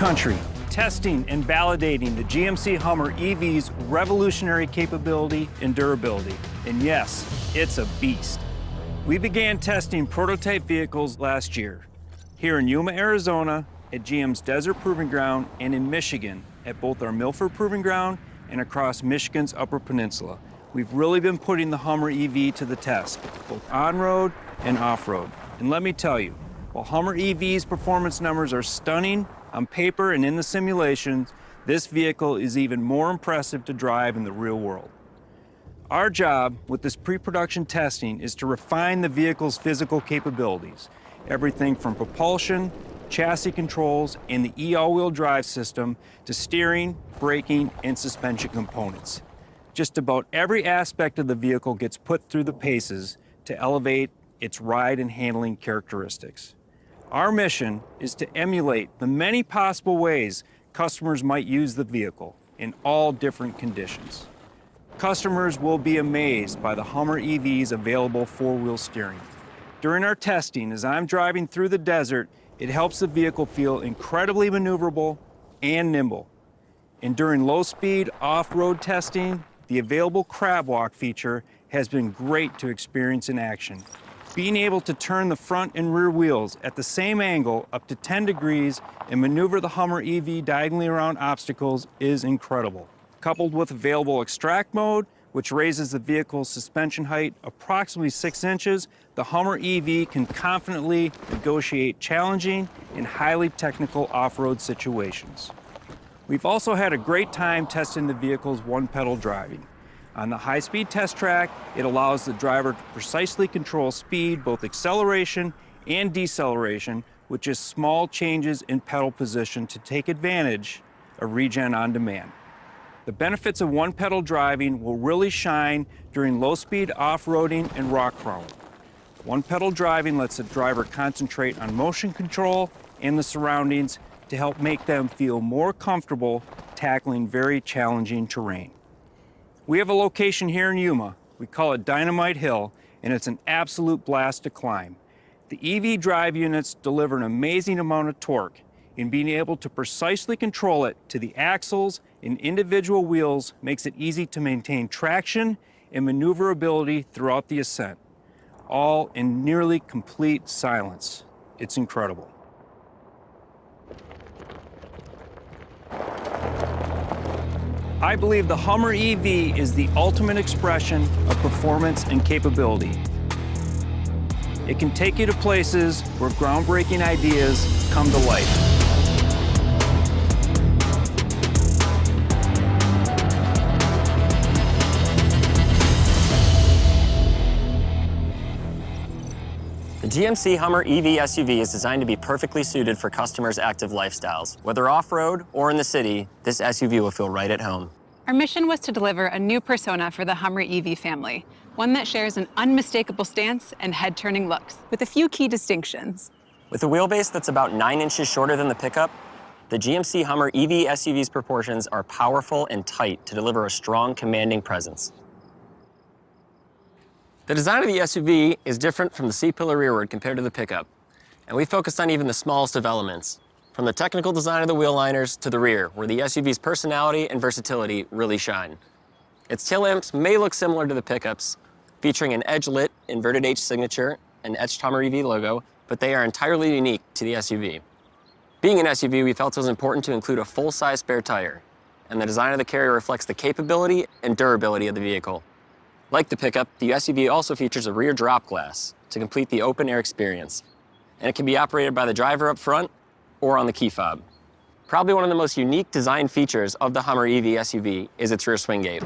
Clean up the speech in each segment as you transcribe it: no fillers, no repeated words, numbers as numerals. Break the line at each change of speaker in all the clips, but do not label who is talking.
country, testing and validating the GMC Hummer EV's revolutionary capability and durability. And yes, it's a beast. We began testing prototype vehicles last year, here in Yuma, Arizona, at GM's Desert Proving Ground, and in Michigan, at both our Milford Proving Ground and across Michigan's Upper Peninsula. We've really been putting the Hummer EV to the test, both on-road and off-road. And let me tell you, while Hummer EV's performance numbers are stunning on paper and in the simulations, this vehicle is even more impressive to drive in the real world. Our job with this pre-production testing is to refine the vehicle's physical capabilities, everything from propulsion, chassis controls, and the e-all-wheel drive system to steering, braking, and suspension components. Just about every aspect of the vehicle gets put through the paces to elevate its ride and handling characteristics. Our mission is to emulate the many possible ways customers might use the vehicle in all different conditions. Customers will be amazed by the Hummer EV's available four-wheel steering. During our testing, as I'm driving through the desert, it helps the vehicle feel incredibly maneuverable and nimble. And during low-speed off-road testing, the available crab walk feature has been great to experience in action. Being able to turn the front and rear wheels at the same angle up to 10 degrees and maneuver the Hummer EV diagonally around obstacles is incredible. Coupled with available extract mode, which raises the vehicle's suspension height approximately 6 inches, the Hummer EV can confidently negotiate challenging and highly technical off-road situations. We've also had a great time testing the vehicle's one-pedal driving. On the high-speed test track, it allows the driver to precisely control speed, both acceleration and deceleration, with just small changes in pedal position to take advantage of regen on demand. The benefits of one-pedal driving will really shine during low-speed off-roading and rock crawling. One-pedal driving lets the driver concentrate on motion control and the surroundings to help make them feel more comfortable tackling very challenging terrain. We have a location here in Yuma. We call it Dynamite Hill, and it's an absolute blast to climb. The EV drive units deliver an amazing amount of torque, and being able to precisely control it to the axles and individual wheels makes it easy to maintain traction and maneuverability throughout the ascent, all in nearly complete silence. It's incredible. I believe the Hummer EV is the ultimate expression of performance and capability. It can take you to places where groundbreaking ideas come to life.
The GMC Hummer EV SUV is designed to be perfectly suited for customers' active lifestyles. Whether off-road or in the city, this SUV will feel right at home.
Our mission was to deliver a new persona for the Hummer EV family, one that shares an unmistakable stance and head-turning looks, with a few key distinctions.
With a wheelbase that's about 9 inches shorter than the pickup, the GMC Hummer EV SUV's proportions are powerful and tight to deliver a strong, commanding presence. The design of the SUV is different from the C-pillar rearward compared to the pickup, and we focused on even the smallest of elements, from the technical design of the wheel liners to the rear, where the SUV's personality and versatility really shine. Its tail lamps may look similar to the pickups, featuring an edge-lit inverted H signature and etched Hummer EV logo, but they are entirely unique to the SUV. Being an SUV, we felt it was important to include a full-size spare tire, and the design of the carrier reflects the capability and durability of the vehicle. Like the pickup, the SUV also features a rear drop glass to complete the open-air experience, and it can be operated by the driver up front or on the key fob. Probably one of the most unique design features of the Hummer EV SUV is its rear swing gate.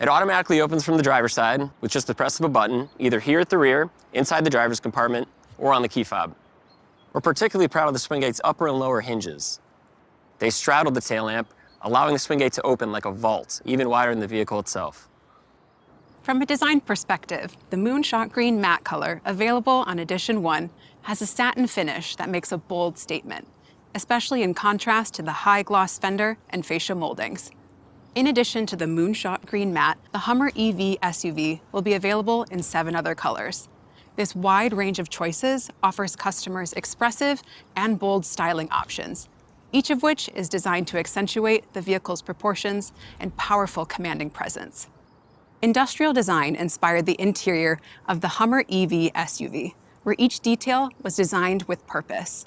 It automatically opens from the driver's side with just the press of a button, either here at the rear, inside the driver's compartment, or on the key fob. We're particularly proud of the swing gate's upper and lower hinges. They straddle the tail lamp, allowing the swing gate to open like a vault, even wider than the vehicle itself.
From a design perspective, the Moonshot Green matte color, available on Edition 1, has a satin finish that makes a bold statement, especially in contrast to the high-gloss fender and fascia moldings. In addition to the Moonshot Green matte, the Hummer EV SUV will be available in 7 other colors. This wide range of choices offers customers expressive and bold styling options, each of which is designed to accentuate the vehicle's proportions and powerful commanding presence. Industrial design inspired the interior of the Hummer EV SUV, where each detail was designed with purpose.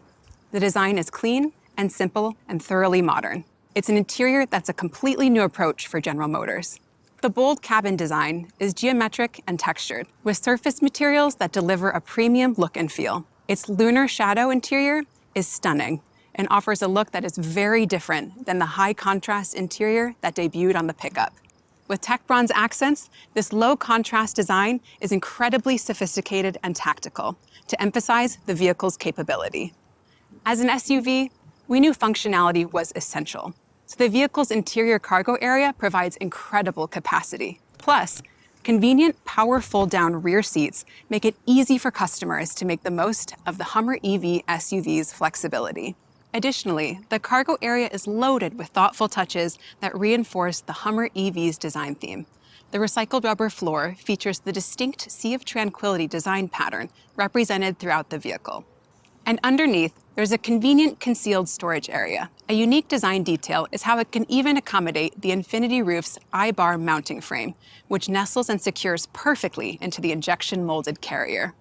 The design is clean and simple and thoroughly modern. It's an interior that's a completely new approach for General Motors. The bold cabin design is geometric and textured, with surface materials that deliver a premium look and feel. Its lunar shadow interior is stunning and offers a look that is very different than the high-contrast interior that debuted on the pickup. With tech bronze accents, this low-contrast design is incredibly sophisticated and tactical to emphasize the vehicle's capability. As an SUV, we knew functionality was essential, so the vehicle's interior cargo area provides incredible capacity. Plus, convenient power fold-down rear seats make it easy for customers to make the most of the Hummer EV SUV's flexibility. Additionally, the cargo area is loaded with thoughtful touches that reinforce the Hummer EV's design theme. The recycled rubber floor features the distinct Sea of Tranquility design pattern represented throughout the vehicle. And underneath, there's a convenient concealed storage area. A unique design detail is how it can even accommodate the Infinity Roof's I-bar mounting frame, which nestles and secures perfectly into the injection-molded carrier.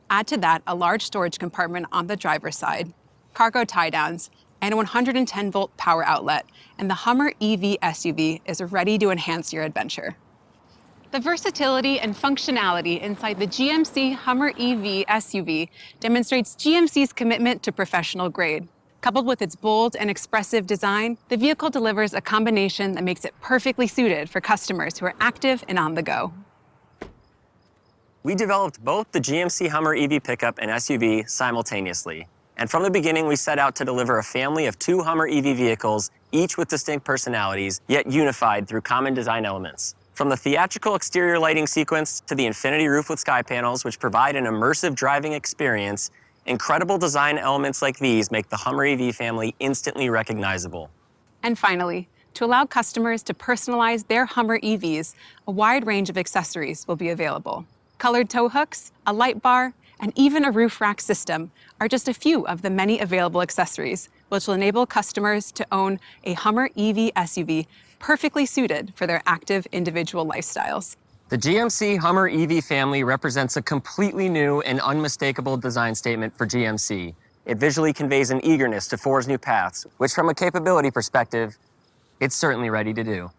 Add to that a large storage compartment on the driver's side, cargo tie-downs, and a 110-volt power outlet, and the Hummer EV SUV is ready to enhance your adventure. The versatility and functionality inside the GMC Hummer EV SUV demonstrates GMC's commitment to professional grade. Coupled with its bold and expressive design, the vehicle delivers a combination that makes it perfectly suited for customers who are active and on the go.
We developed both the GMC Hummer EV pickup and SUV simultaneously. And from the beginning, we set out to deliver a family of 2 Hummer EV vehicles, each with distinct personalities, yet unified through common design elements. From the theatrical exterior lighting sequence to the Infinity Roof with sky panels, which provide an immersive driving experience, incredible design elements like these make the Hummer EV family instantly recognizable.
And finally, to allow customers to personalize their Hummer EVs, a wide range of accessories will be available. Colored tow hooks, a light bar, and even a roof rack system are just a few of the many available accessories, which will enable customers to own a Hummer EV SUV perfectly suited for their active individual lifestyles.
The GMC Hummer EV family represents a completely new and unmistakable design statement for GMC. It visually conveys an eagerness to forge new paths, which from a capability perspective, it's certainly ready to do.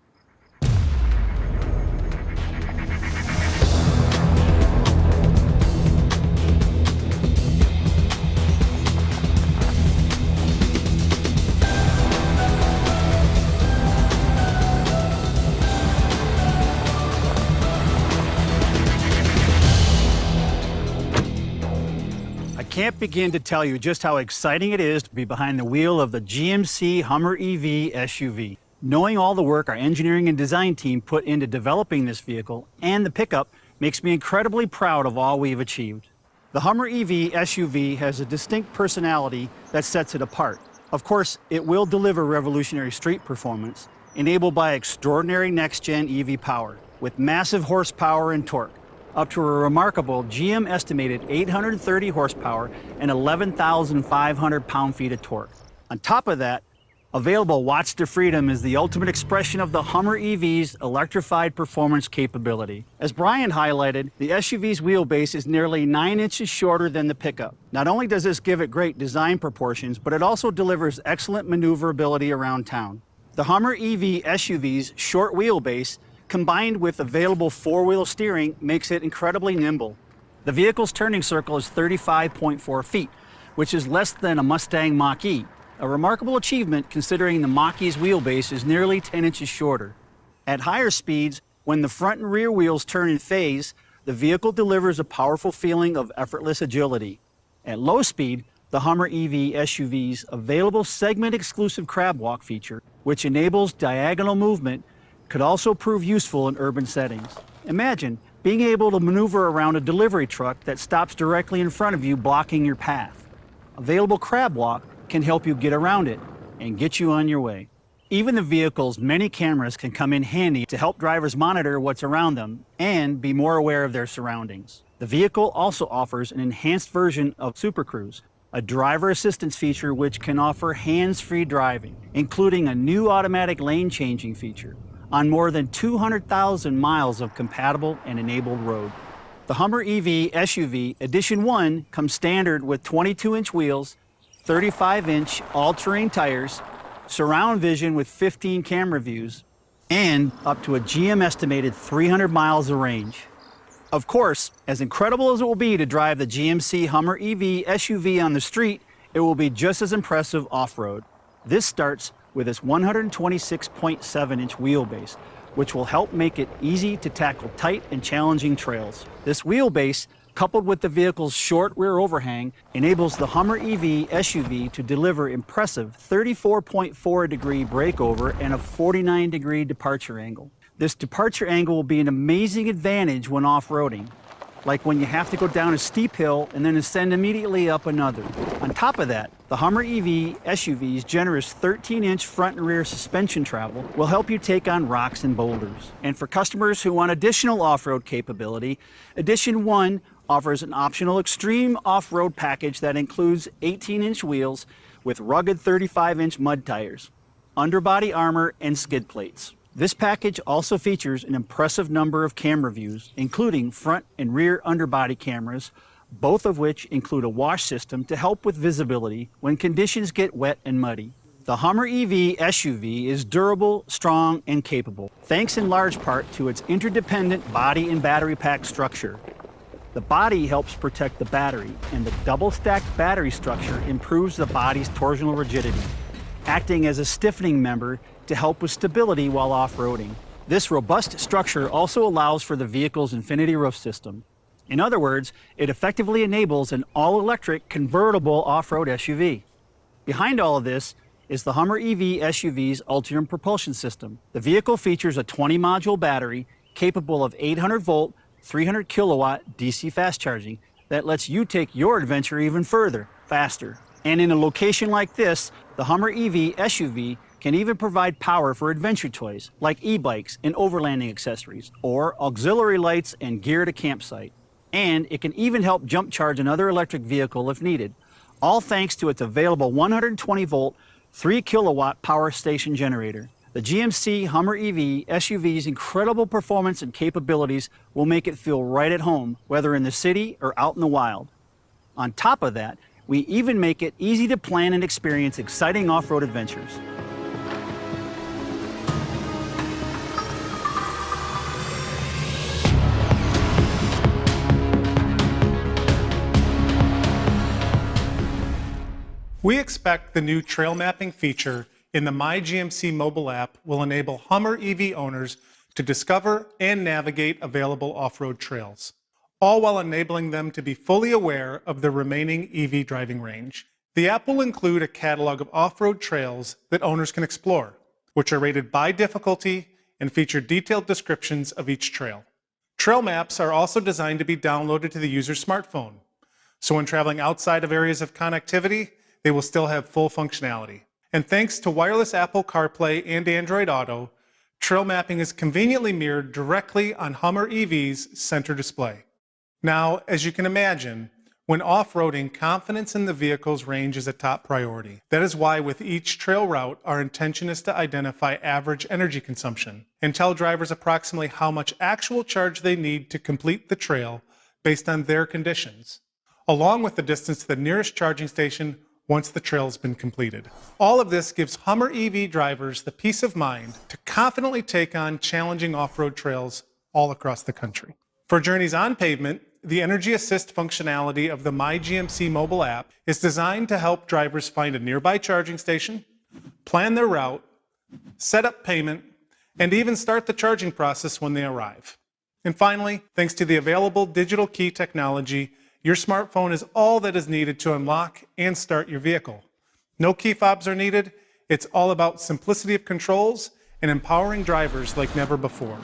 I can't begin to tell you just how exciting it is to be behind the wheel of the GMC Hummer EV SUV. Knowing all the work our engineering and design team put into developing this vehicle and the pickup makes me incredibly proud of all we've achieved. The Hummer EV SUV has a distinct personality that sets it apart. Of course, it will deliver revolutionary street performance, enabled by extraordinary next-gen EV power, with massive horsepower and torque, up to a remarkable GM estimated 830 horsepower and 11,500 pound-feet of torque. On top of that, available watts to freedom is the ultimate expression of the Hummer EV's electrified performance capability. As Brian highlighted, the SUV's wheelbase is nearly 9 inches shorter than the pickup. Not only does this give it great design proportions, but it also delivers excellent maneuverability around town. The Hummer EV SUV's short wheelbase combined with available 4-wheel steering makes it incredibly nimble. The vehicle's turning circle is 35.4 feet, which is less than a Mustang Mach-E, a remarkable achievement considering the Mach-E's wheelbase is nearly 10 inches shorter. At higher speeds, when the front and rear wheels turn in phase, the vehicle delivers a powerful feeling of effortless agility. At low speed, the Hummer EV SUV's available segment-exclusive crab walk feature, which enables diagonal movement, could also prove useful in urban settings. Imagine being able to maneuver around a delivery truck that stops directly in front of you, blocking your path. Available crab walk can help you get around it and get you on your way. Even the vehicle's many cameras can come in handy to help drivers monitor what's around them and be more aware of their surroundings. The vehicle also offers an enhanced version of Super Cruise, a driver assistance feature which can offer hands-free driving, including a new automatic lane changing feature on more than 200,000 miles of compatible and enabled road. The Hummer EV SUV Edition 1 comes standard with 22-inch wheels, 35-inch all-terrain tires, surround vision with 15 camera views, and up to a GM estimated 300 miles of range. Of course, as incredible as it will be to drive the GMC Hummer EV SUV on the street, it will be just as impressive off-road. This starts with its 126.7-inch wheelbase, which will help make it easy to tackle tight and challenging trails. This wheelbase, coupled with the vehicle's short rear overhang, enables the Hummer EV SUV to deliver impressive 34.4-degree breakover and a 49-degree departure angle. This departure angle will be an amazing advantage when off-roading, like when you have to go down a steep hill and then ascend immediately up another. On top of that, the Hummer EV SUV's generous 13-inch front and rear suspension travel will help you take on rocks and boulders. And for customers who want additional off-road capability, Edition 1 offers an optional extreme off-road package that includes 18-inch wheels with rugged 35-inch mud tires, underbody armor, and skid plates. This package also features an impressive number of camera views, including front and rear underbody cameras, both of which include a wash system to help with visibility when conditions get wet and muddy. The Hummer EV SUV is durable, strong, and capable, thanks in large part to its interdependent body and battery pack structure. The body helps protect the battery, and the double-stacked battery structure improves the body's torsional rigidity, acting as a stiffening member to help with stability while off-roading. This robust structure also allows for the vehicle's infinity roof system. In other words, it effectively enables an all-electric convertible off-road SUV. Behind all of this is the Hummer EV SUV's Ultium propulsion system. The vehicle features a 20-module battery capable of 800-volt, 300-kilowatt DC fast charging that lets you take your adventure even further, faster. And in a location like this, the Hummer EV SUV can even provide power for adventure toys like e-bikes and overlanding accessories, or auxiliary lights and gear at a campsite. And it can even help jump charge another electric vehicle if needed, all thanks to its available 120-volt, 3-kilowatt power station generator. The GMC Hummer EV SUV's incredible performance and capabilities will make it feel right at home, whether in the city or out in the wild. On top of that, we even make it easy to plan and experience exciting off-road adventures.
We expect the new trail mapping feature in the My GMC mobile app will enable Hummer EV owners to discover and navigate available off-road trails, all while enabling them to be fully aware of the remaining EV driving range. The app will include a catalog of off-road trails that owners can explore, which are rated by difficulty and feature detailed descriptions of each trail. Trail maps are also designed to be downloaded to the user's smartphone, so when traveling outside of areas of connectivity, they will still have full functionality. And thanks to wireless Apple CarPlay and Android Auto, trail mapping is conveniently mirrored directly on Hummer EV's center display. Now, as you can imagine, when off-roading, confidence in the vehicle's range is a top priority. That is why with each trail route, our intention is to identify average energy consumption and tell drivers approximately how much actual charge they need to complete the trail based on their conditions, along with the distance to the nearest charging station once the trail has been completed. All of this gives Hummer EV drivers the peace of mind to confidently take on challenging off-road trails all across the country. For journeys on pavement, the Energy Assist functionality of the My GMC mobile app is designed to help drivers find a nearby charging station, plan their route, set up payment, and even start the charging process when they arrive. And finally, thanks to the available digital key technology, your smartphone is all that is needed to unlock and start your vehicle. No key fobs are needed. It's all about simplicity of controls and empowering drivers like never before.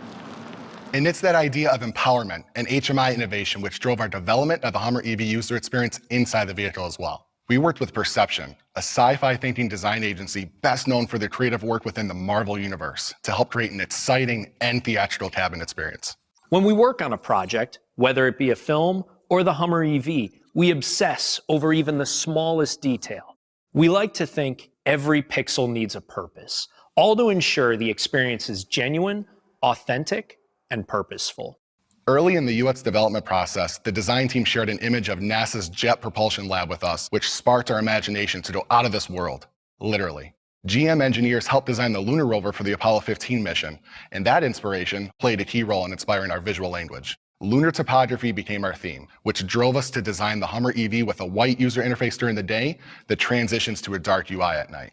And it's that idea of empowerment and HMI innovation which drove our development of the Hummer EV user experience inside the vehicle as well. We worked with Perception, a sci-fi thinking design agency best known for their creative work within the Marvel universe, to help create an exciting and theatrical cabin experience.
When we work on a project, whether it be a film or the Hummer EV, We obsess over even the smallest detail. We like to think every pixel needs a purpose, all to ensure the experience is genuine, authentic, and purposeful.
Early in the UX development process, the design team shared an image of NASA's Jet Propulsion Lab with us, which sparked our imagination to go out of this world, literally. GM engineers helped design the lunar rover for the Apollo 15 mission, and that inspiration played a key role in inspiring our visual language. Lunar topography became our theme, which drove us to design the Hummer EV with a white user interface during the day that transitions to a dark UI at night.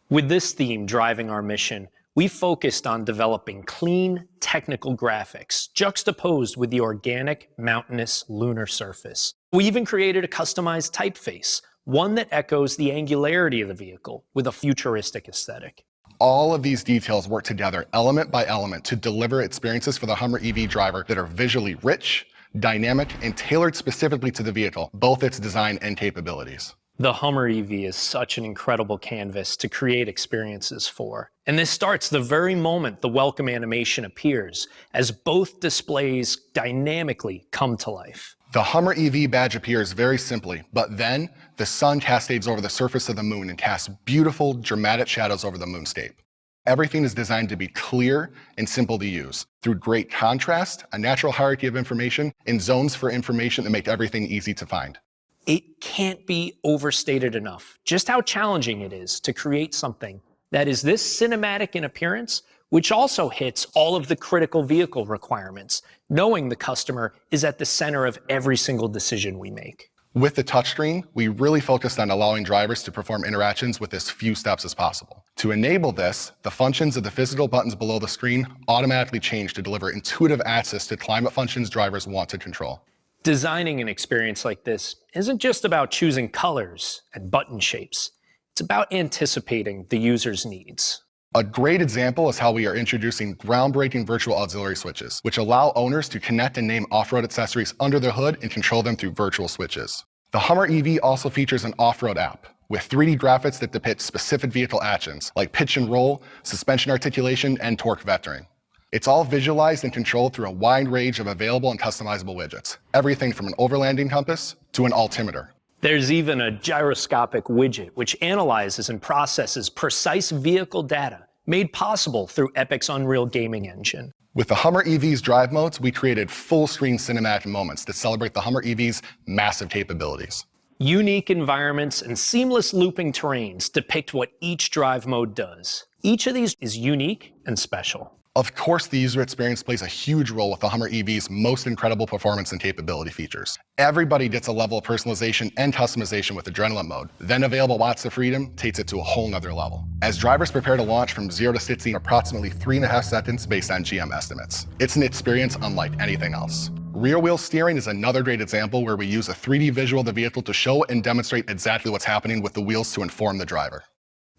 With this theme driving our mission, we focused on developing clean, technical graphics, juxtaposed with the organic, mountainous lunar surface. We even created a customized typeface, one that echoes the angularity of the vehicle with a futuristic aesthetic.
All of these details work together element by element to deliver experiences for the Hummer EV driver that are visually rich, dynamic, and tailored specifically to the vehicle, both its design and capabilities.
The Hummer EV is such an incredible canvas to create experiences for. And this starts the very moment the welcome animation appears, as both displays dynamically come to life.
The Hummer EV badge appears very simply, but then the sun cascades over the surface of the moon and casts beautiful, dramatic shadows over the moonscape. Everything is designed to be clear and simple to use, through great contrast, a natural hierarchy of information, and zones for information that make everything easy to find.
It can't be overstated enough just how challenging it is to create something that is this cinematic in appearance, which also hits all of the critical vehicle requirements, knowing the customer is at the center of every single decision we make.
With the touchscreen, we really focused on allowing drivers to perform interactions with as few steps as possible. To enable this, the functions of the physical buttons below the screen automatically change to deliver intuitive access to climate functions drivers want to control.
Designing an experience like this isn't just about choosing colors and button shapes. It's about anticipating the user's needs.
A great example is how we are introducing groundbreaking virtual auxiliary switches, which allow owners to connect and name off-road accessories under the hood and control them through virtual switches. The Hummer EV also features an off-road app with 3D graphics that depict specific vehicle actions, like pitch and roll, suspension articulation, and torque vectoring. It's all visualized and controlled through a wide range of available and customizable widgets, everything from an overlanding compass to an altimeter.
There's even a gyroscopic widget which analyzes and processes precise vehicle data made possible through Epic's Unreal gaming engine.
With the Hummer EV's drive modes, we created full-screen cinematic moments that celebrate the Hummer EV's massive capabilities.
Unique environments and seamless looping terrains depict what each drive mode does. Each of these is unique and special.
Of course, the user experience plays a huge role with the Hummer EV's most incredible performance and capability features. Everybody gets a level of personalization and customization with Adrenaline mode. Then available Watts of Freedom takes it to a whole nother level, as drivers prepare to launch from 0 to 60 in approximately 3.5 seconds based on GM estimates. It's an experience unlike anything else. Rear wheel steering is another great example where we use a 3D visual of the vehicle to show and demonstrate exactly what's happening with the wheels to inform the driver.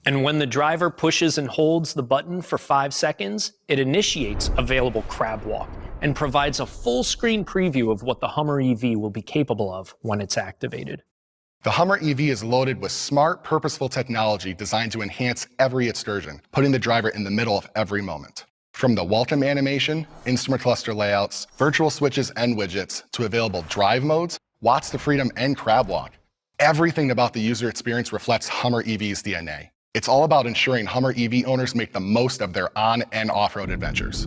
And when the driver pushes and holds the button for 5 seconds, it initiates available crab walk and provides a full screen preview of what the Hummer EV will be capable of when it's activated.
The Hummer EV is loaded with smart, purposeful technology designed to enhance every excursion, putting the driver in the middle of every moment. From the Ultium animation, instrument cluster layouts, virtual switches and widgets, to available drive modes, Watts to Freedom, and crab walk, everything about the user experience reflects Hummer EV's DNA. It's all about ensuring Hummer EV owners make the most of their on- and off-road adventures.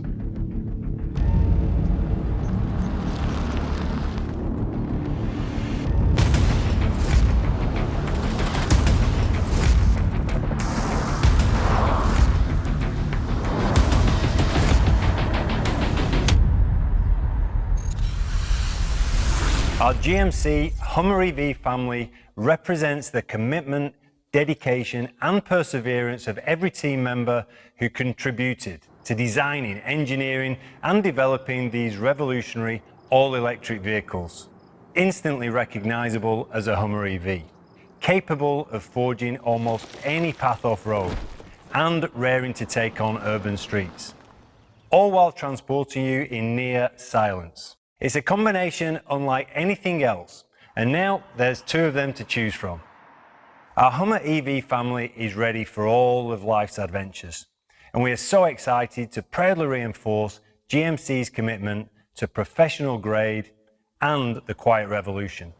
Our GMC Hummer EV family represents the commitment, dedication, and perseverance of every team member who contributed to designing, engineering, and developing these revolutionary all-electric vehicles. Instantly recognizable as a Hummer EV, capable of forging almost any path off-road, and raring to take on urban streets, all while transporting you in near silence. It's a combination unlike anything else, and now there's 2 of them to choose from. Our Hummer EV family is ready for all of life's adventures, and we are so excited to proudly reinforce GMC's commitment to professional grade and the quiet revolution.